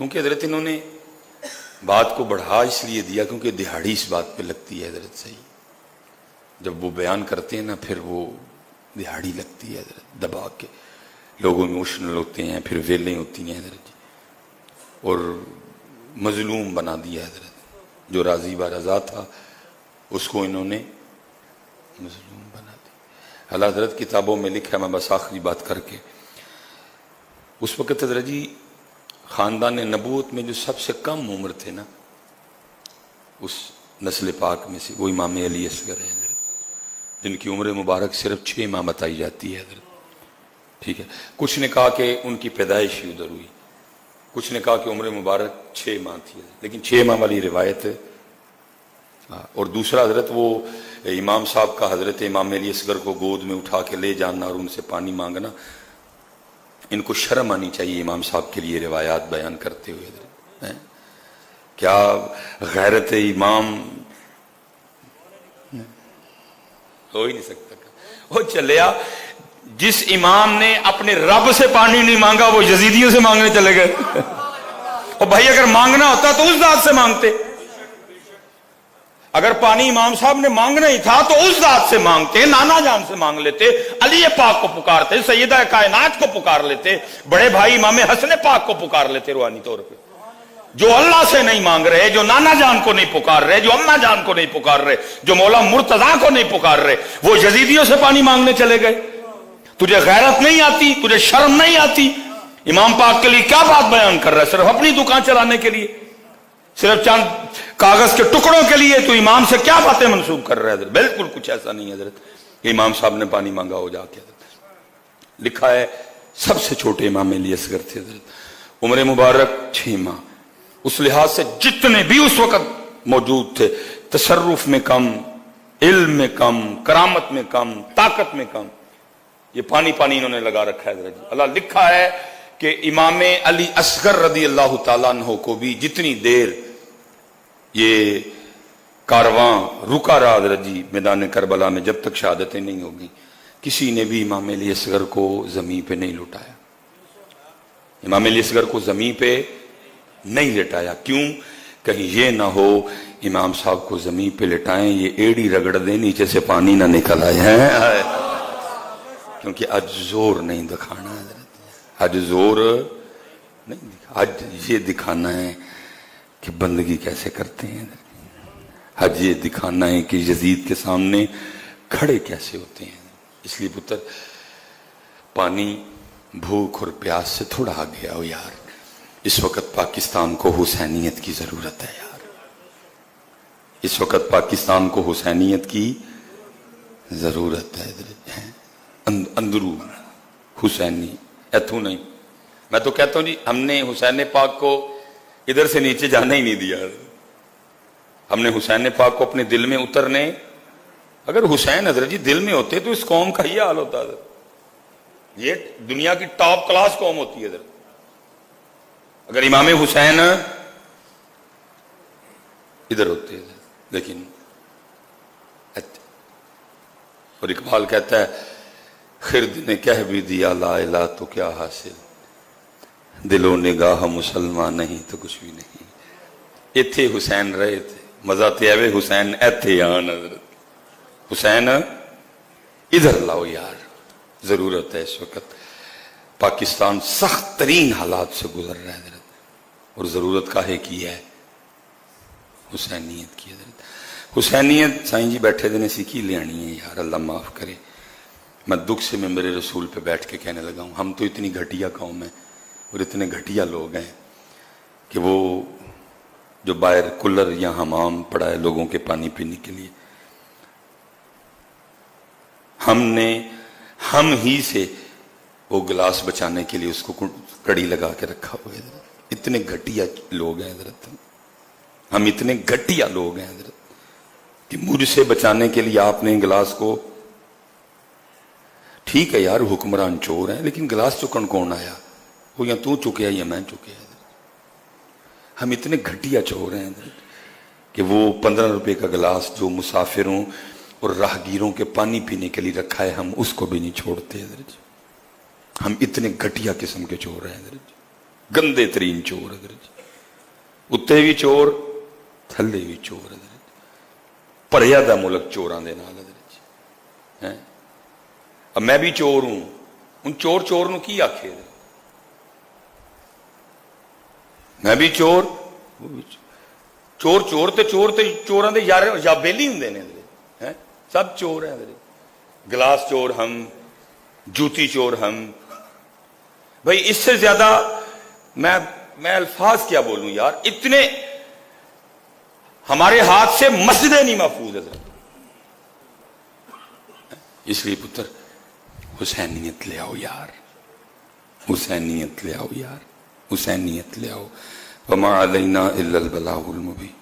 کیونکہ حضرت انہوں نے بات کو بڑھا اس لیے دیا کیونکہ دہاڑی اس بات پہ لگتی ہے حضرت صحیح، جب وہ بیان کرتے ہیں نا پھر وہ دہاڑی لگتی ہے حضرت، دبا کے لوگ ایموشنل ہوتے ہیں، پھر ویلیں ہوتی ہیں حضرت جی، اور مظلوم بنا دیا حضرت، جو راضی با رضا تھا اس کو انہوں نے مظلوم بنا دیا۔ اللہ حضرت کتابوں میں لکھا ہے، میں بس آخری بات کر کے، اس وقت حضرت جی خاندان نبوت میں جو سب سے کم عمر تھے نا اس نسل پاک میں سے وہ امام علی اصغر ہیں حضرت، جن کی عمر مبارک صرف 6 ماہ بتائی جاتی ہے حضرت، ٹھیک ہے۔ کچھ نے کہا کہ ان کی پیدائش ہی ادھر ہوئی، کچھ نے کہا کہ عمر مبارک 6 ماہ تھی، لیکن 6 ماہ والی روایت ہے۔ اور دوسرا حضرت وہ امام صاحب کا حضرت امام علی اصغر کو گود میں اٹھا کے لے جانا اور ان سے پانی مانگنا، ان کو شرم آنی چاہیے امام صاحب کے لیے روایات بیان کرتے ہوئے حضرت، کیا غیرت امام ہو ہی نہیں سکتا۔ وہ چلیا جس امام نے اپنے رب سے پانی نہیں مانگا وہ یزیدیوں سے مانگنے چلے گئے۔ اور بھائی اگر مانگنا ہوتا تو اس ذات سے مانگتے، اگر پانی امام صاحب نے مانگنا ہی تھا تو اس ذات سے مانگتے، نانا جان سے مانگ لیتے، علی پاک کو پکارتے، سیدہ کائنات کو پکار لیتے، بڑے بھائی امام حسن پاک کو پکار لیتے روحانی طور پہ۔ جو اللہ سے نہیں مانگ رہے، جو نانا جان کو نہیں پکار رہے، جو اماں جان کو نہیں پکار رہے، جو مولا مرتضیٰ کو نہیں پکار رہے، وہ یزیدیوں سے پانی مانگنے چلے گئے۔ تجھے غیرت نہیں آتی، تجھے شرم نہیں آتی؟ امام پاک کے لیے کیا بات بیان کر رہا ہے؟ صرف اپنی دکان چلانے کے لیے، صرف چند کاغذ کے ٹکڑوں کے لیے تو امام سے کیا باتیں منسوب کر رہا ہے حضرت؟ بالکل کچھ ایسا نہیں ہے حضرت کہ امام صاحب نے پانی مانگا ہو جا کے حضرت۔ لکھا ہے سب سے چھوٹے امام علی اصغر تھے حضرت، عمر مبارک 6 ماہ، اس لحاظ سے جتنے بھی اس وقت موجود تھے، تصرف میں کم، علم میں کم، کرامت میں کم، طاقت میں کم، یہ پانی انہوں نے لگا رکھا ہے حضرت۔ اللہ لکھا ہے کہ امام علی اصغر رضی اللہ تعالیٰ عنہ کو بھی جتنی دیر یہ کارواں رکا رہا حضرت جی میدان کربلا میں، جب تک شہادتیں نہیں ہوگی، کسی نے بھی امام علی اصغر کو زمین پہ نہیں لٹایا، امام علی اصغر کو زمین پہ نہیں لٹایا۔ کیوں؟ کہیں یہ نہ ہو امام صاحب کو زمین پہ لٹائیں، یہ ایڑی رگڑ دیں، نیچے سے پانی نہ نکل آئے ہیں، کیونکہ آج زور نہیں دکھانا حضرت، آج زور نہیں دکھانا، آج یہ دکھانا ہے کہ بندگی کیسے کرتے ہیں، آج یہ دکھانا ہے کہ یزید کے سامنے کھڑے کیسے ہوتے ہیں۔ اس لیے پتر پانی بھوک اور پیاس سے تھوڑا آگے آؤ یار، اس وقت پاکستان کو حسینیت کی ضرورت ہے یار، اس وقت پاکستان کو حسینیت کی ضرورت ہے اندرو حسینی، ایتھو نہیں۔ میں تو کہتا ہوں جی ہم نے حسین پاک کو ادھر سے نیچے جانا ہی نہیں دیا، ہم نے حسین پاک کو اپنے دل میں اترنے، اگر حسین حضرت جی دل میں ہوتے تو اس قوم کا یہ حال ہوتا حضرت، یہ دنیا کی ٹاپ کلاس قوم ہوتی ہے حضرت، اگر امام حسین ادھر ہوتے ہیں، لیکن اور اقبال کہتا ہے خرد نے کہہ بھی دیا لا الہ تو کیا حاصل، دل و نگاہ مسلمان نہیں تو کچھ بھی نہیں۔ ایتھے حسین رہے تھے، مزہ تے ایوے حسین ایتھے آن حضرت، حسین ادھر لاؤ یار، ضرورت ہے اس وقت، پاکستان سخت ترین حالات سے گزر رہا ہے حضرت، اور ضرورت کاہے کی ہے؟ حسینیت کی حضرت۔ حسینیت سائیں جی بیٹھے دینے سیکھی لینی ہے یار، اللہ معاف کرے، میں دکھ سے ممبر رسول پہ بیٹھ کے کہنے لگا ہوں، ہم تو اتنی گھٹیا قوم ہے اور اتنے گھٹیا لوگ ہیں کہ وہ جو باہر کولر یا حمام پڑا ہے لوگوں کے پانی پینے کے لیے، ہم ہی سے وہ گلاس بچانے کے لیے اس کو کڑی لگا کے رکھا ہوا ہے، اتنے گھٹیا لوگ ہیں حضرت، ہم اتنے گھٹیا لوگ ہیں حضرت کہ مجھ سے بچانے کے لیے آپ نے گلاس کو، ٹھیک ہے یار حکمران چور ہیں لیکن گلاس چکن کون آیا؟ وہ یا تو چکیا یا میں چکیا ہے۔ ہم اتنے گھٹیا چور ہیں کہ وہ 15 روپے کا گلاس جو مسافروں اور راہگیروں کے پانی پینے کے لیے رکھا ہے ہم اس کو بھی نہیں چھوڑتے حضرت، ہم اتنے گھٹیا قسم کے چور ہیں حضرت، گندے ترین چور حضرت۔ اتنے بھی چور تھلے بھی چور بھریا دا ملک چوراں دے نال ہے اب میں بھی چور ہوں ہن چور چور نو کی آکھے میں بھی چور چور چور تے چوراں دے یار یا بیلی ہوندے نے ہیں سب چور ہیں گلاس چور ہم جوتی چور ہم بھائی اس سے زیادہ میں الفاظ کیا بولوں یار اتنے ہمارے ہاتھ سے مسجدیں نہیں محفوظ ہے اس لیے پتر حسینیت لے آؤ یار حسینیت لے آؤ یار حسینیت لے آؤ وما علینا الا البلاغ المبین